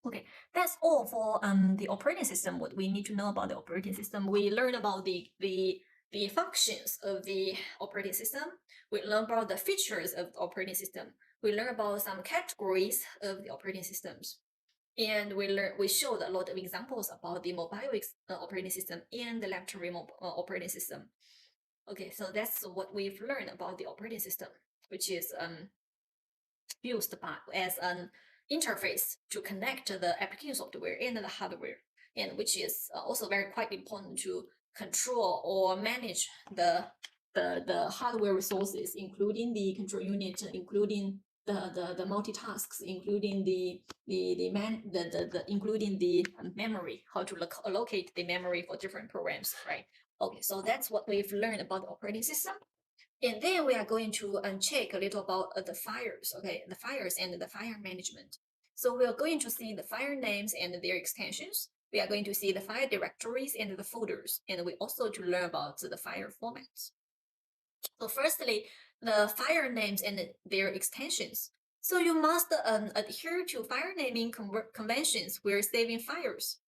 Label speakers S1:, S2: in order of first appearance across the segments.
S1: Okay, that's all for the operating system. What we need to know about the operating system, we learn about the functions of the operating system. We learn about the features of the operating system. We learn about some categories of the operating systems, and we showed a lot of examples about the mobile operating system and the laptop operating system. Okay, so that's what we've learned about the operating system, which is used by as an interface to connect the application software and the hardware, and which is also very quite important to control or manage the hardware resources, including the control unit, including the multitasks, including including the memory, how to allocate the memory for different programs, right? Okay, so that's what we've learned about the operating system. And then we are going to check a little about the fires, okay, the fires and the fire management. So we are going to see the fire names and their extensions. We are going to see the fire directories and the folders, and we also to learn about the fire formats. So firstly, the fire names and their extensions. So you must adhere to fire naming conventions where saving fires.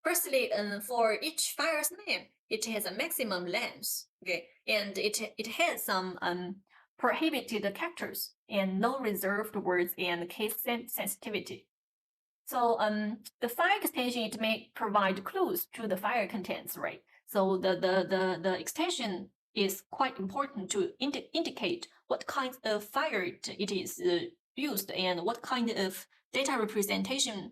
S1: Firstly, for each fire's name, it has a maximum length, okay, and it has some prohibited characters and no reserved words and case sensitivity. So the fire extension, it may provide clues to the fire contents, right? So the extension is quite important to indicate what kind of fire it is used and what kind of data representation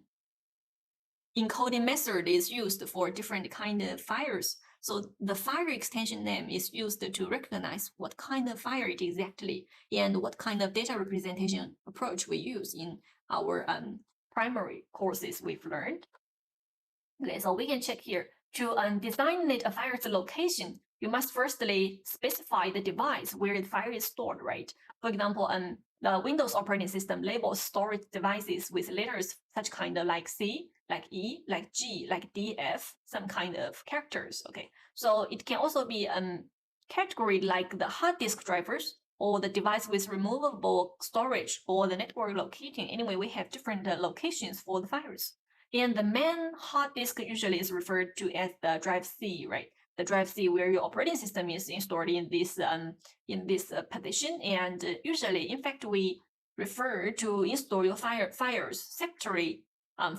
S1: encoding method is used for different kind of fires. So the fire extension name is used to recognize what kind of fire it is exactly and what kind of data representation approach we use in our primary courses we've learned. Okay, so we can check here. To designate a fire's location, you must firstly specify the device where the fire is stored, right? For example, the Windows operating system labels storage devices with letters such kind of like C, like E, like G, like D, F, some kind of characters, okay? So it can also be category like the hard disk drivers or the device with removable storage or the network locating. Anyway, we have different locations for the files. And the main hard disk usually is referred to as the drive C, right? The drive C where your operating system is installed in this position. And usually, in fact, we refer to install your files separately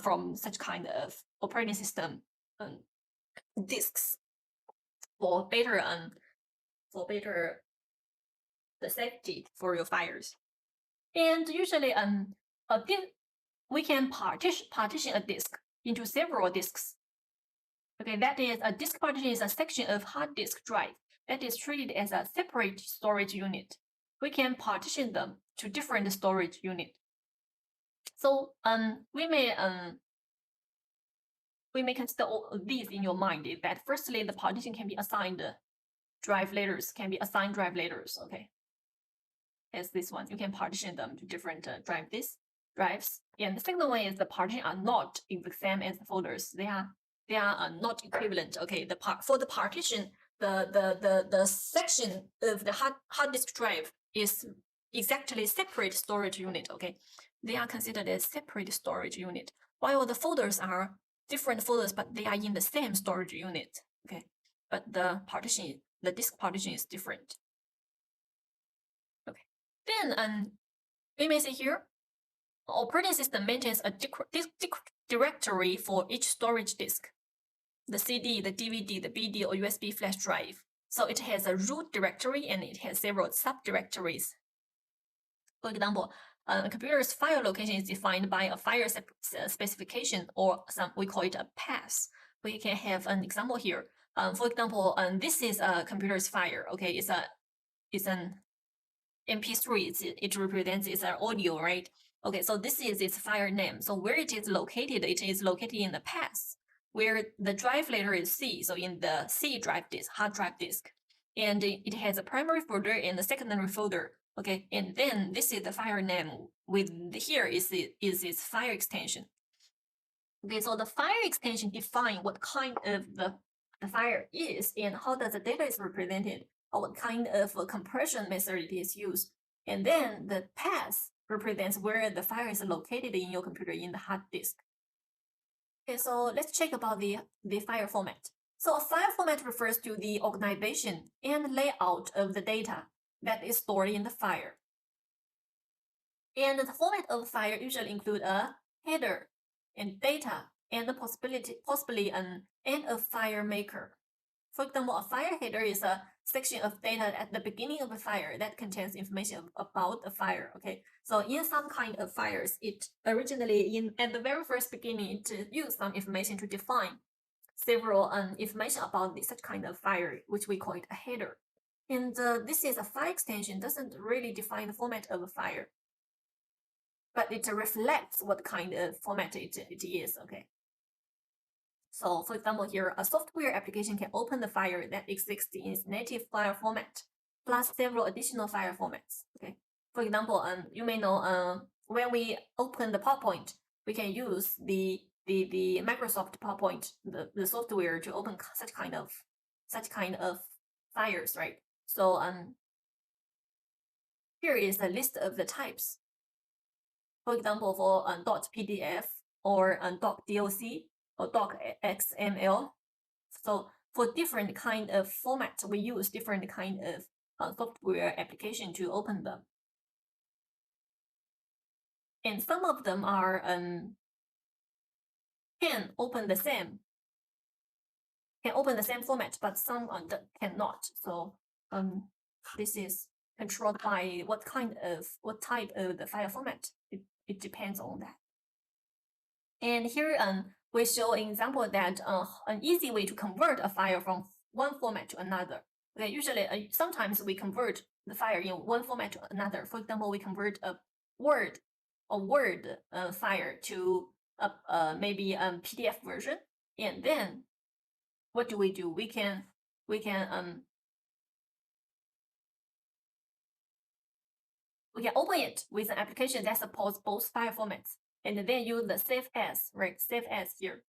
S1: from such kind of operating system disks for better the safety for your files. And usually we can partition a disk into several disks. Okay, that is a disk partition is a section of hard disk drive that is treated as a separate storage unit. We can partition them to different storage unit. So we may consider all these in your mind. Is that firstly, the partition can be assigned drive letters, okay? As this one, you can partition them to different drives. And the second one is the partition are not the same as the folders. They are not equivalent. Okay, for the partition, the section of the hard disk drive is exactly separate storage unit. Okay, they are considered as separate storage unit, while the folders are different folders, but they are in the same storage unit. Okay, but the disk partition is different. Okay, then we may see here, operating system maintains a directory for each storage disk, the CD, the DVD, the BD, or USB flash drive. So it has a root directory and it has several subdirectories. For example, a computer's file location is defined by a file specification, or we call it a path. We can have an example here. For example, this is a computer's file. Okay, it's an MP3. It represents it's an audio, right? Okay, so this is its file name. So where it is located in the path where the drive letter is C. So in the C drive disk, hard drive disk, and it has a primary folder and a secondary folder. Okay, and then this is the file name. With here is its file extension. Okay, so the file extension define what kind of the file is and how does the data is represented, or what kind of a compression method it is used. And then the path represents where the file is located in your computer in the hard disk. Okay, so let's check about the file format. So a file format refers to the organization and layout of the data that is stored in the file. And the format of file usually include a header and data and possibly an end of file maker. For example, a file header is a section of data at the beginning of a file that contains information about the file. Okay, so in some kind of files, it originally at the very first beginning it used some information to define several information about such kind of file, which we call it a header. And this is a file extension doesn't really define the format of a file, but it reflects what kind of format it is. Okay. So for example, here, a software application can open the file that exists in its native file format, plus several additional file formats. Okay. For example, you may know when we open the PowerPoint, we can use the Microsoft PowerPoint, the software to open such kind of files, right? So here is a list of the types. For example, for .pdf or .doc or .xml. So for different kind of format, we use different kind of software application to open them. And some of them are can open the same format, but some cannot. So this is controlled by what type of the file format. It depends on that. And here we show an example that an easy way to convert a file from one format to another. Okay, usually sometimes we convert the file in one format to another. For example, we convert a Word file to maybe a PDF version, and then what do? We can open it with an application that supports both file formats, and then use the Save As, right? Save As here.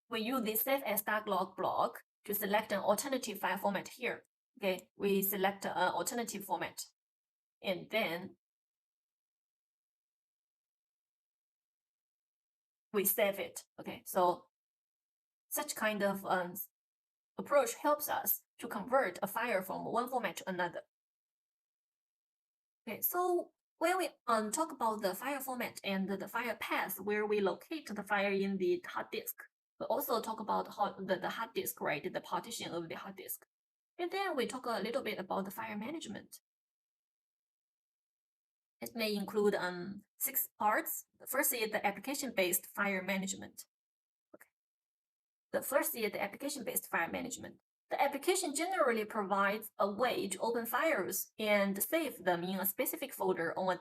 S1: We use the Save As dialog block to select an alternative file format here. Okay, we select an alternative format, and then we save it. Okay, so such kind of approach helps us to convert a file from one format to another. Okay, so when we talk about the file format and the file path where we locate the file in the hard disk, we also talk about how the hard disk, right? The partition of the hard disk. And then we talk a little bit about the file management. It may include 6 parts. The first is the application-based file management. Okay. The first is the application-based file management. The application generally provides a way to open files and save them in a specific folder on a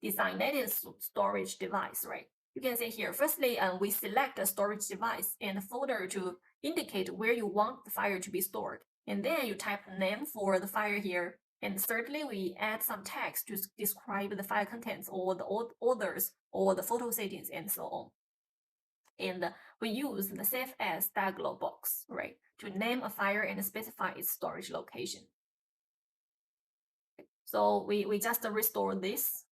S1: designated storage device, right? You can see here, firstly, we select a storage device and a folder to indicate where you want the file to be stored. And then you type the name for the file here. And thirdly, we add some text to describe the file contents or the orders or the photo settings and so on. And we use the Save As dialog box, right, to name a file and specify its storage location. So we just restore this.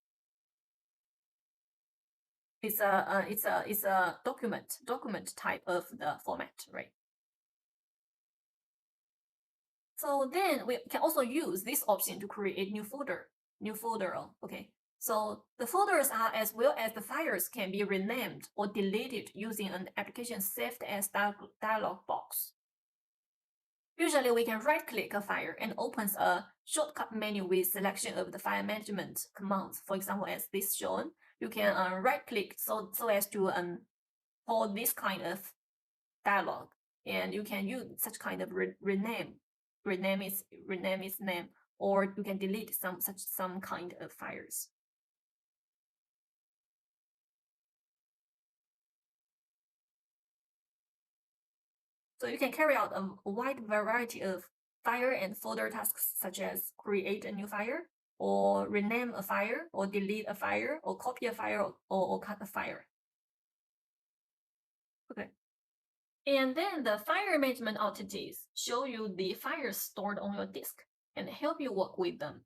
S1: It's a document type of the format, right? So then we can also use this option to create new folder. Okay. So the folders are as well as the files can be renamed or deleted using an application saved as dialog box. Usually we can right-click a file and opens a shortcut menu with selection of the file management commands. For example, as this shown, you can right-click so as to hold this kind of dialog, and you can use such kind of rename its name, or you can delete some kind of files. So you can carry out a wide variety of file and folder tasks, such as create a new file, or rename a file, or delete a file, or copy a file, or cut a file. Okay. And then the file management outages show you the files stored on your disk and help you work with them.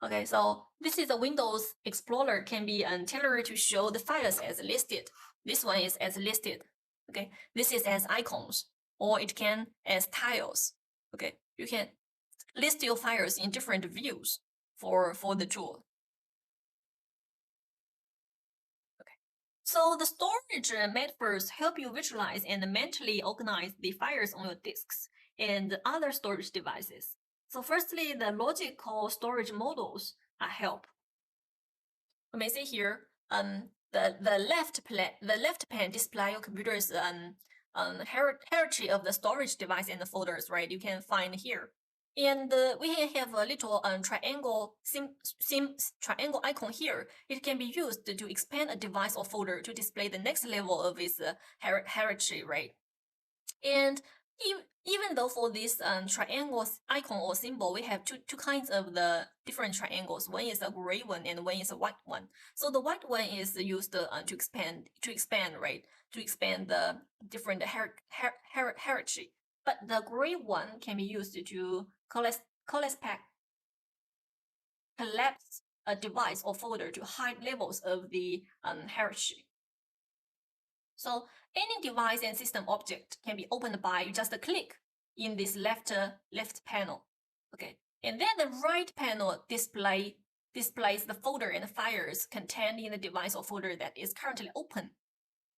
S1: Okay, so this is a Windows Explorer can be tailored to show the files as listed. This one is as listed. Okay, this is as icons, or it can as tiles. Okay, you can list your files in different views for the tool. Okay, so the storage metaphors help you visualize and mentally organize the files on your disks and other storage devices. So firstly, the logical storage models help. You may see here, the left pane display your computer's hierarchy of the storage device and the folders, right? You can find here. And we have a little triangle triangle icon here. It can be used to expand a device or folder to display the next level of its hierarchy, right? And even though for this triangle icon or symbol, we have two kinds of the different triangles. One is a gray one and one is a white one. So the white one is used to expand, right? To expand the different hierarchy. But the gray one can be used to collapse a device or folder to hide levels of the hierarchy. So any device and system object can be opened by just a click in this left panel. Okay, and then the right panel displays the folder and files contained in the device or folder that is currently open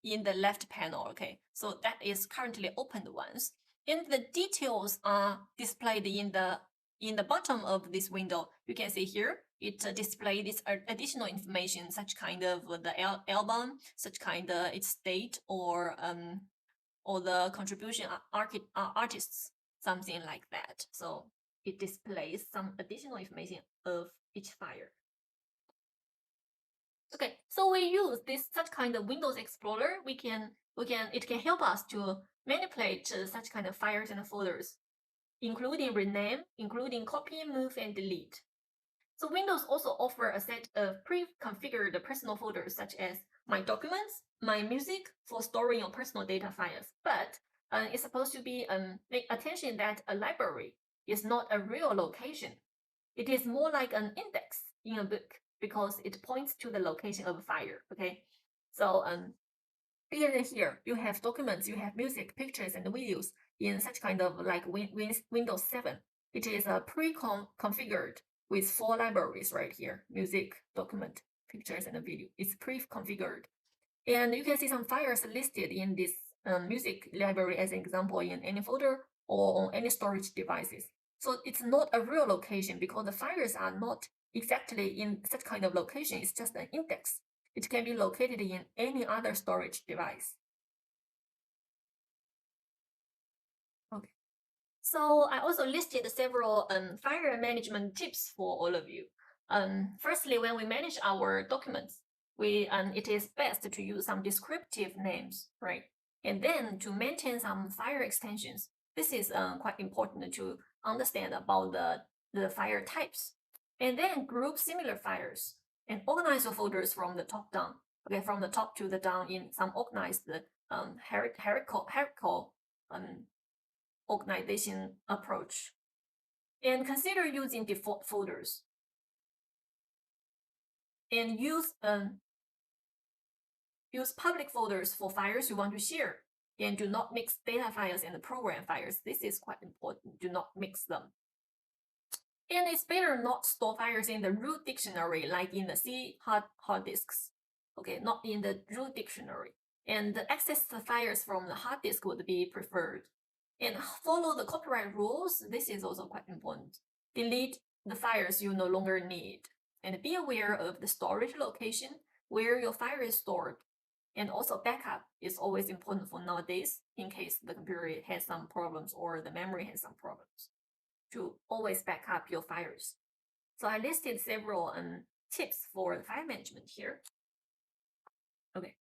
S1: in the left panel. Okay, so that is currently opened ones, and the details are displayed in the bottom of this window. You can see here it displays this additional information, such kind of the album, such kind of its date, or the contribution artists, something like that. So it displays some additional information of each file. Okay, so we use such kind of Windows Explorer. It can help us to manipulate such kind of files and folders, including rename, including copy, move, and delete. So Windows also offers a set of pre-configured personal folders such as My Documents, My Music for storing your personal data files. But it's supposed to be make attention that a library is not a real location. It is more like an index in a book because it points to the location of a file. Okay, so even here you have documents, you have music, pictures, and videos in such kind of like Windows 7. It is pre-configured with 4 libraries right here: music, document, pictures, and video. It's pre-configured. And you can see some files listed in this music library as an example in any folder or on any storage devices. So it's not a real location because the files are not exactly in such kind of location. It's just an index. It can be located in any other storage device. Okay. So I also listed several file management tips for all of you. Firstly, when we manage our documents, it is best to use some descriptive names, right? And then to maintain some file extensions. This is quite important to understand about the file types. And then group similar files and organize your folders from the top down. Okay, from the top to the down in some organized hierarchical organization approach. And consider using default folders. And use public folders for files you want to share. And do not mix data files and program files. This is quite important. Do not mix them. And it's better not store files in the root dictionary, like in the C hard disks. Okay, not in the root dictionary. And access the files from the hard disk would be preferred. And follow the copyright rules. This is also quite important. Delete the files you no longer need. And be aware of the storage location where your file is stored. And also backup is always important for nowadays in case the computer has some problems or the memory has some problems, to always back up your files. So I listed several tips for file management here. Okay,